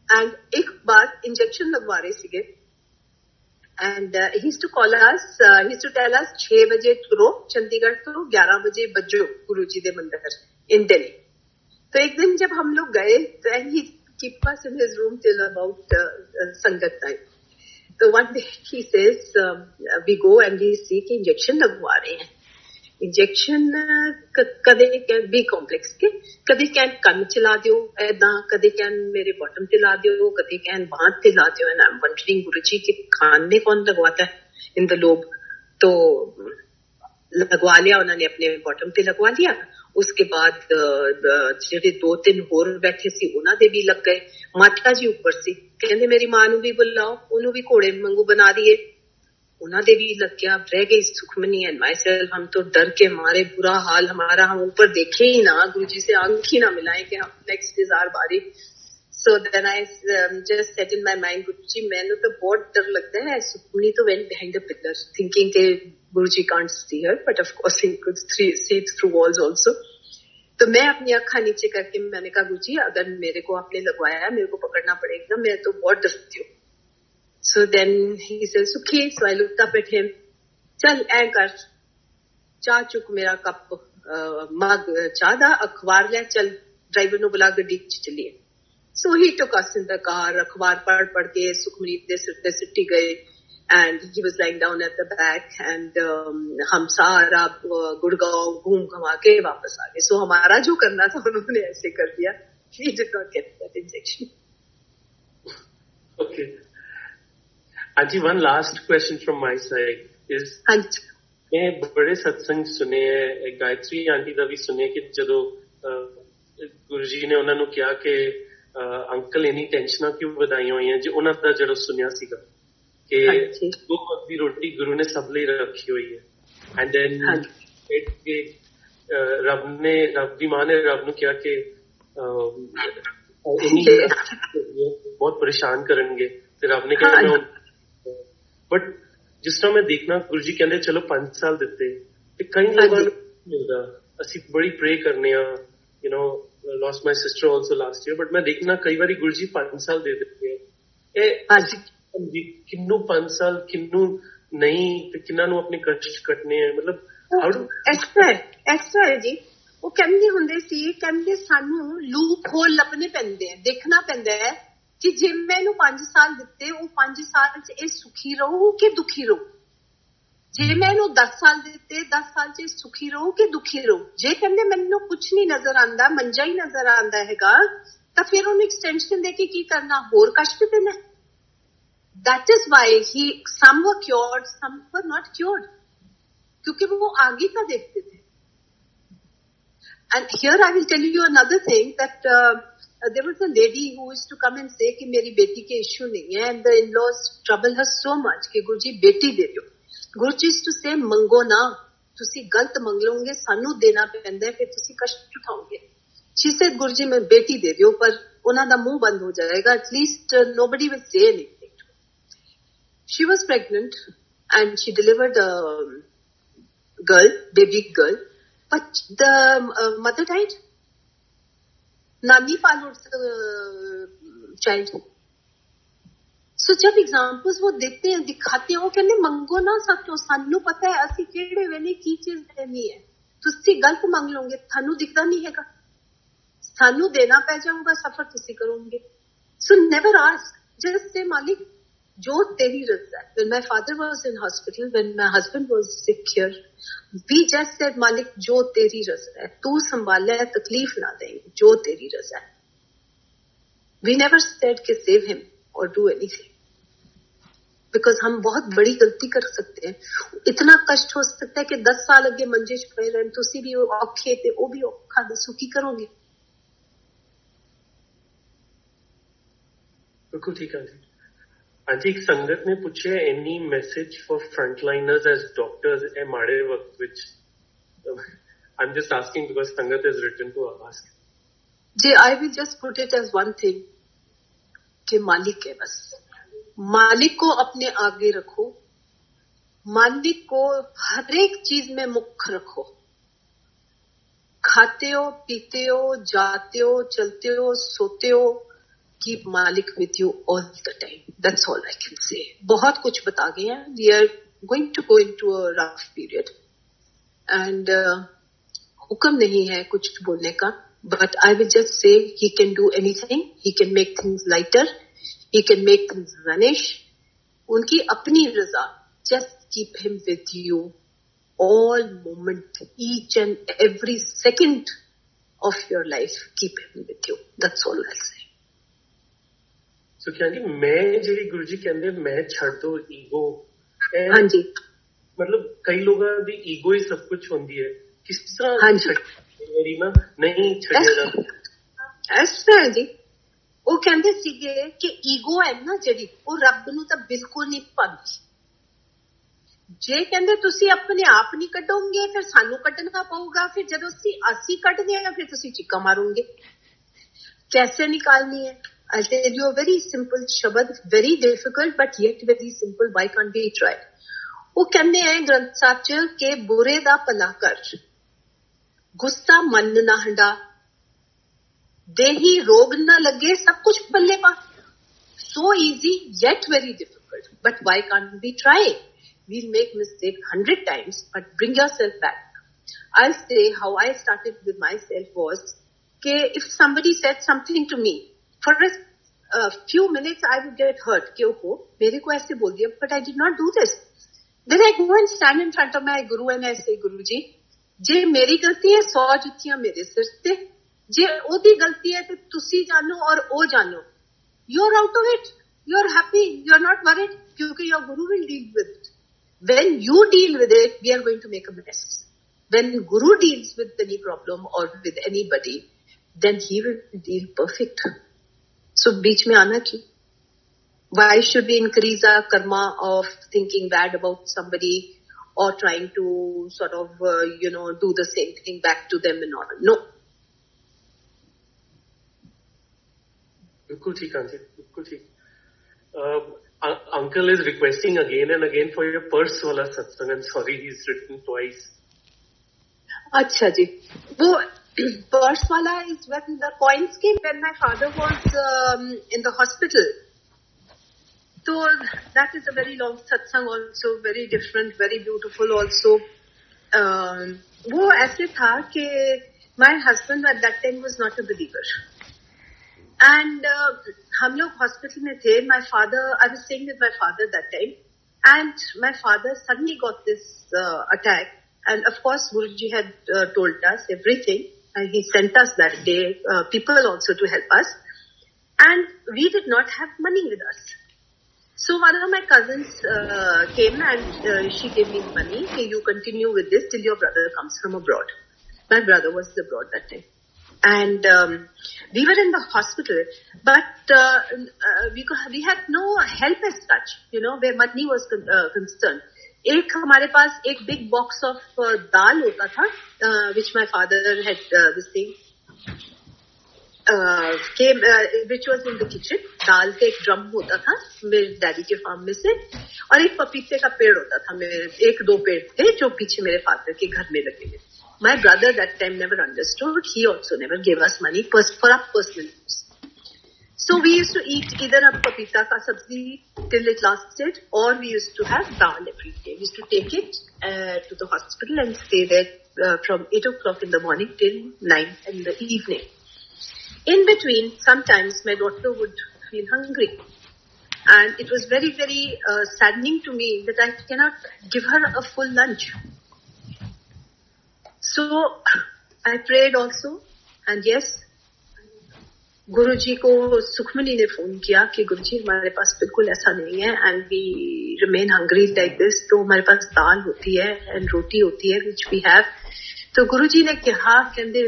And एक बार इंजेक्शन लगवा रहे सीगे, and he used to call us, he used to tell us 6 बजे तुरो चंडीगढ़ तो 11 बजे बजो गुरुजी दे मंदिर in Delhi. तो एक दिन जब हम लोग गए, and he keep us in his room till about संगत time. तो one day he says, we go and we see कि इंजेक्शन लगवा रहे हैं. इंजेक्शन कदे कैन बी कॉम्प्लेक्स के, कदे कैन कन चला दियो ऐदा, कदे कैन मेरे बॉटम ते ला दियो, कदे कैन बांह ते ला दियो. एंड आई एम वंडरिंग गुरुजी के खान में कौन लगवाता है इन द लोब. तो लगवा लिया उन्होंने, अपने बॉटम पे लगवा लिया. उसके बाद जेडे 2-3 होर बैठे सी उन्हां दे भी लग गए. माता जी ऊपर सी, कहंदे मेरी मां नू भी बुलाओ, उन्होंने भी घोड़े वांगू बना दिए. उन्हां दे भी लग गया. रह गई सुखमनी एंड माई सेल्फ. हम तो डर के मारे बुरा हाल हमारा, हम ऊपर देखे ही ना, गुरुजी से आंख ही ना मिलाए कि हम नेक्स्ट इज आवर बारी. So then I just set in my mind, Guruji मैंने तो बहुत डर लगता है. सुखमनी तो went behind the pillar thinking के Guruji can't see her, but of course he could see through walls also. तो मैं अपनी अखा नीचे करके मैंने कहा, गुरुजी अगर मेरे को आपने लगवाया है, मेरे को पकड़ना पड़ेगा, मैं तो बहुत डरती हूँ. So then he says, okay. So I looked up at him. चल ऐ कर, चाह चुक मेरा कप मग चाह दा, अखबार ले चल, ड्राइवर नु बुला गड्डी च चलिए. So he took us in the car. अखबार पढ़ के सुखमनी दे सिर पे सिट्टी गए, and he was lying down at the back, and हम सारा गुड़गांव घूम घुमा के वापस आ गए. So हमारा जो करना था उन्होंने ऐसे कर दिया. We did not get that injection. Okay. Auntie, one last question from my side is, मैं बड़े सत्संग सुने हैं, गायत्री आंटी का भी सुने कि जदों गुरुजी ने उन्होंने कहा कि अंकल इन्नी टेंशनां क्यों ਵਧਾਈਆਂ ਹੋਈਆਂ जी, उन्होंने दा जदों सुनिया सीगा कि 2 वक्त दी रोटी गुरु ने सब ਲਈ रखी हुई है. एंड देन रब दी मां ने रब नूं कहा कि बहुत परेशान करनगे ते रब ने कहा मैं बट जिस तरह मैं देखना गुरु जी कहते चलो 5 साल दिते ते कई लोगों नूं मिलदा असी बड़ी प्रे करने lost my sister also last year but मैं देखना कई बारी गुरु जी 5 साल दे देते हैं किन्नू 5 साल किन्नू नहीं ते किन्ना नूं अपने कष्ट कटने हैं मतलब ਐਸਾ ਹੈ ਜੀ ਉਹ ਕਹਿੰਦੇ ਹੁੰਦੇ ਸੀ ਕਹਿੰਦੇ ਸਾਨੂੰ ਲੂਪ ਹੋਲ ਲੱਭਣੇ ਪੈਂਦੇ ਆ ਦੇਖਣਾ ਪੈਂਦਾ ਹੈ ਕਿ ਜੇ ਮੈਂ ਇਹਨੂੰ 5 ਸਾਲ ਦਿੱਤੇ ਉਹ 5 ਸਾਲ 'ਚ ਇਹ ਸੁਖੀ ਰਹੂ ਕਿ ਦੁਖੀ ਰਹੂ ਜੇ ਮੈਂ ਇਹਨੂੰ 10 ਸਾਲ ਦਿੱਤੇ 10 ਸਾਲ 'ਚ ਸੁਖੀ ਰਹੂ ਕਿ ਦੁਖੀ ਰਹੂ ਜੇ ਕਹਿੰਦੇ ਮੈਨੂੰ ਕੁਝ ਨਹੀਂ ਨਜ਼ਰ ਆਉਂਦਾ ਮੰਜਾ ਹੀ ਨਜ਼ਰ ਆਉਂਦਾ ਹੈਗਾ ਤਾਂ ਫਿਰ ਉਹਨੂੰ ਐਕਸਟੈਂਸ਼ਨ ਦੇ ਕੇ ਕੀ ਕਰਨਾ ਹੋਰ ਕਸ਼ਟ ਦੇਣਾ that is why some were cured some were not cured क्योंकि वो आगे का देखते थे and here I will tell you another thing that there was a lady who used to come and say कि मेरी बेटी के इश्यू नहीं है and the in-laws trouble her so much कि गुरुजी बेटी दे दो गुरुजी used to say मंगो ना तुसी गलत मंग लोगे सानू देना पैंदा है फिर तुसी कष्ट उठाओगे she said गुरुजी मैं बेटी दे दियो पर उन्हां दा मुंह बंद हो जाएगा at least nobody will say anything to her. She was pregnant and she delivered a baby girl, but the mother died. Nani followed the child. So जब एग्जाम्पल्स वो देखते हैं दिखाते हैं वो कहते मंगो ना सचो सानू पता है असि केड़े वेले की चीज देनी है तुसी गलत मांग लोगे थानू दिखदा नहीं हैगा सानू देना पै जाऊगा सफर तुसी करोगे so never ask just say मालिक जो तेरी रज़ा है when my father was in hospital when my husband was sick here we just said मालिक जो तेरी रज़ा है तू संभाले तकलीफ ना देंगे जो तेरी रज़ा है we never said कि save him or do anything because हम बहुत बड़ी गलती कर सकते हैं इतना कष्ट हो सकता है कि 10 साल अगे मंजे च पे रहन तुसी भी औखे ते ओ भी औखा दसो की करोगे बिल्कुल ठीक है आज एक संगत ने पूछे any message for frontliners as doctors ए माड़े वक्त which I am just asking because sangat is written to ask ji I will just put it as one thing कि मालिक है बस मालिक को अपने आगे रखो मालिक को हर एक चीज में मुख्य रखो खाते हो पीते हो जाते हो चलते हो सोते हो keep Malik with you all the time. That's all I can say. बहुत कुछ बता गए हैं. We are going to go into a rough period. And हुक्म नहीं है कुछ बोलने का. But I will just say he can do anything. He can make things lighter. He can make things vanish. उनकी अपनी रज़ा. Just keep him with you all moment, each and every second of your life. Keep him with you. That's all I'll say. ਸੋ ਕਹਿੰਦੀ ਮੈਂ ਜਿਹੜੀ ਗੁਰੂ ਜੀ ਕਹਿੰਦੇ ਮੈਂ ਛੱਡ ਦੋ ego ਹਾਂਜੀ ਮਤਲਬ ਕਈ ਲੋਕਾਂ ਦੀ ਈਗੋ ਹੀ ਸਭ ਕੁਝ ਹੁੰਦੀ ਹੈ ਕਿਸ ਤਰ੍ਹਾਂ ਮੇਰੀ ਨਾ ਨਹੀਂ ਛੱਡਿਆ ਜਾਂਦਾ ਇਸ ਤਰ੍ਹਾਂ ਜੀ ਉਹ ਕਹਿੰਦੇ ਸੀਗੇ ਕਿ ਈਗੋ ਹੈ ਨਾ ਜਿਹੜੀ ਉਹ ਰੱਬ ਨੂੰ ਤਾਂ ਬਿਲਕੁਲ ਨਹੀਂ ਪਾਉਂਦੀ ਜੇ ਕਹਿੰਦੇ ਤੁਸੀਂ ਆਪਣੇ ਆਪ ਨਹੀਂ ਕੱਢੋਗੇ ਫਿਰ ਸਾਨੂੰ ਕੱਢਣਾ ਪਊਗਾ ਫਿਰ ਜਦੋਂ ਅਸੀਂ ਕੱਢਦੇ ਆ ਫਿਰ ਤੁਸੀਂ ਚੀਕਾਂ ਮਾਰੋਗੇ कैसे निकालनी है I'll tell you a very simple shabad, very difficult but yet very simple. Why can't we try? वो कहते हैं ग्रंथ साहब च के बुरे दा भला कर, गुस्सा मन ना हंडा, देही रोग ना लगे, सब कुछ बल्ले पा. So easy yet very difficult. But why can't we try? We'll make mistake 100 times, but bring yourself back. I'll say how I started with myself was कि if somebody said something to me. For a few minutes, I would get hurt. कि ओहो, मेरे को ऐसे बोल दिया, but I did not do this. Then I go and stand in front of my guru and I say, Guru जी, जे मेरी गलती है 100 जुतियां मेरे सिर से, जे ओदी गलती है तो तुसी जानो और ओ जानो. You're out of it. You're happy. You're not worried क्योंकि your guru will deal with it. When you deal with it, we are going to make a mess. When guru deals with any problem or with anybody, then he will deal perfect. So बीच में आना क्यों? Why should we increase our karma of thinking bad about somebody or trying to sort of, do the same thing back to them and all. No. Bilkul theek, Auntie. Bilkul theek. Uncle is requesting again and again for your purse wala satsang. I'm sorry, he's written twice. अच्छा जी, वो purse wala is when the coins came when my father was in the hospital. So that is a very long satsang also, very different, very beautiful also. वो ऐसे था कि my husband at that time was not a believer. And हम लोग hospital में थे. My father, I was staying with my father that time. And my father suddenly got this attack. And of course, Guruji had told us everything. And he sent us that day, people also to help us. And we did not have money with us. So one of my cousins came and she gave me money. Hey, you continue with this till your brother comes from abroad. My brother was abroad that time. And we were in the hospital, but we had no help as such, where money was concerned. एक हमारे पास एक big box of दाल होता था, which my father had this thing came, which was in the kitchen. दाल का एक drum होता था मेरे डैडी के फार्म में से, और एक पपीते का पेड़ होता था. मेरे 1-2 पेड़ थे जो पीछे मेरे फादर के घर में लगे हुए. My brother that time never understood. He also never gave us money for our personal use. So we used to eat either a papita ka sabzi till it lasted, or we used to have dal every day. We used to take it to the hospital and stay there from 8 o'clock in the morning till 9 in the evening. In between, sometimes my daughter would feel hungry. And it was very, very saddening to me that I cannot give her a full lunch. So I prayed also, and yes, गुरुजी को सुखमनी ने phone किया कि गुरुजी हमारे पास बिल्कुल ऐसा नहीं है, and we remain hungry like this. तो हमारे पास दाल होती है and रोटी होती है, which we have. तो गुरुजी ने कहा, कहंदे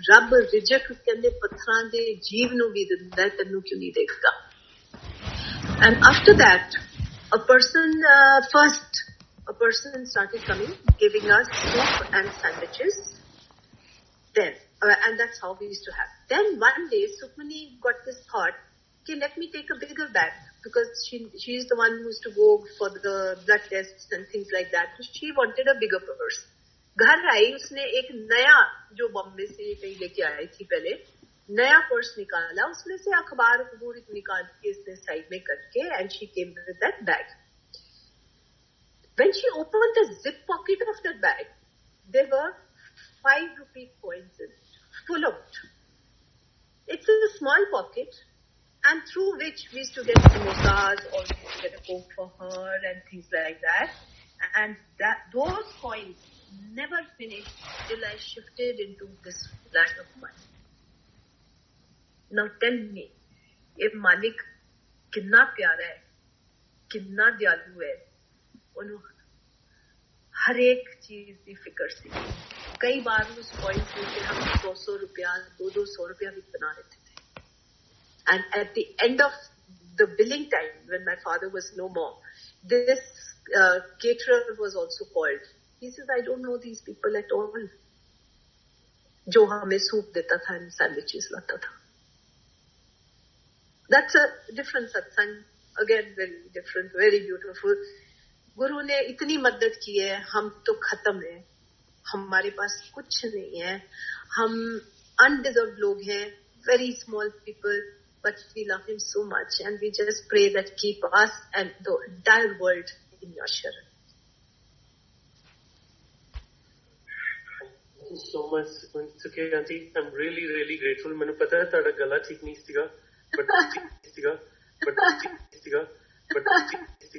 रब रिजक कहंदे पत्थरां दे जीव नूं भी दिंदा है, तन्नू क्यों नहीं देगा. And after that, a person started coming, giving us soup and sandwiches. Then, and that's how we used to have. Then one day, Sukhmani got this thought, okay, let me take a bigger bag, because she is the one who used to go for the blood tests and things like that. So she wanted a bigger purse. घर आई, उसने एक नया, जो बॉम्बे से कहीं लेके आई थी पहले, नया पर्स निकाला, उसमें से अखबार निकाल के इसने साइड में करके, and she came with that bag. When she opened the zip pocket of that bag, there were 5 rupee coins in it, full of it. It's a small pocket, and through which we used to get samosas, or we used to get a coke for her and things like that. And those coins never finished till I shifted into this flat of money. Now tell me, if Malik कितना प्यारा है, कितना दयालु है, उन्होंने हर एक चीज की फिक्र सी. कई बार उस पॉइंट से हम 100 रुपया, 200 रुपया भी बना लेते थे. And at the end of the billing time, when my father was no more, this caterer was also called. He says, I don't know these people at all. जो हमें सूप देता था and sandwiches लाता था. That's a different satsang. Again, very different, very beautiful. गुरु ने इतनी मदद की है, हम तो खत्म है, हमारे पास कुछ नहीं है, हम undeserved लोग हैं, very small people, but we love him so much, and we just pray that keep us and the entire world in your sharan. Thank you so much, Sukhi Auntie. I'm really, really grateful. मैंने पता है ताड़ा गला ठीक नहीं सीगा, but